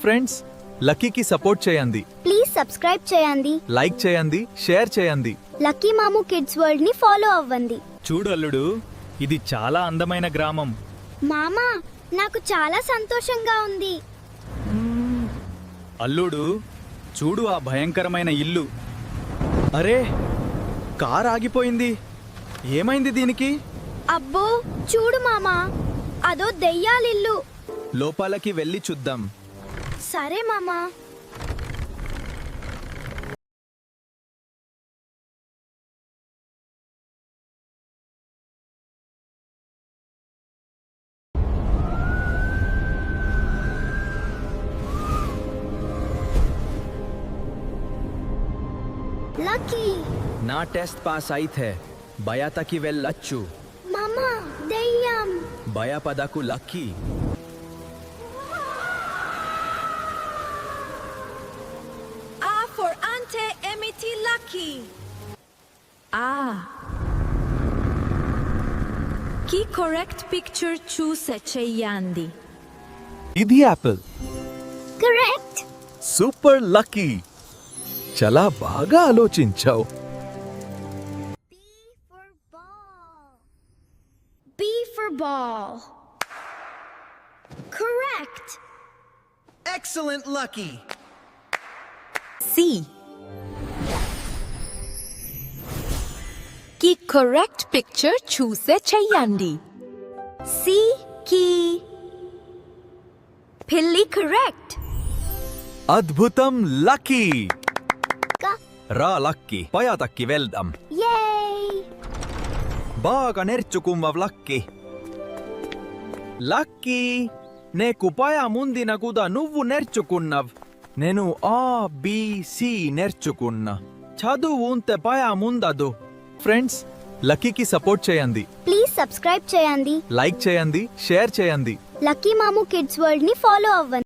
Friends, లక్కీకి support చేయండి. Please subscribe చేయండి, like చేయండి, షేర్ చేయండి. లక్కీ మాము కిడ్స్ వరల్డ్ ని ఫాలో అవ్వండి. చూడు అల్లుడు, ఇది చాలా అందమైన గ్రామం. మామా, నాకు చాలా సంతోషంగా ఉంది. అల్లుడు, చూడు ఆ భయంకరమైన ఇల్లు. అరే, కార్ ఆగిపోయింది. ఏమైంది దీనికి? అబ్బో, చూడు మామా, అదో దెయ్యాలిల్లు. లోపలికి వెళ్ళి చూద్దాం. సరే మామా. లక్కీ నా టెస్ట్ పాస్ అయితే బయటకి వెళ్ళొచ్చు. మామా, దెయ్యం. భయపడకు lucky. A for ante emiti lucky. Ki correct picture choose cheyandi. ఇది యాపిల్. కరెక్ట్. Super lucky. చాలా బాగా ఆలోచించావు. B for ball. Correct. Excellent, Lucky. C. Ki correct picture choose cheyandi. C కి పిల్లి కరెక్ట్. అద్భుతం లక్కీ. క రా లక్కీ, బయటకి వెళ్దాం. yay. బాగా నేర్చుకున్నావు లక్కీ. లక్కీ, నీకు ముందిన కూడా నువ్వు నేర్చుకున్నావు. నేను ABC నేర్చుకున్నా. చదువు ఉంటే ముందదు. ఫ్రెండ్స్, లక్కీకి సపోర్ట్ చేయండి. ప్లీజ్ సబ్స్క్రైబ్ చేయండి, లైక్ చేయండి, షేర్ చేయండి. లక్కీ మాము కిడ్స్ వరల్డ్ ని ఫాలో అవ్వండి.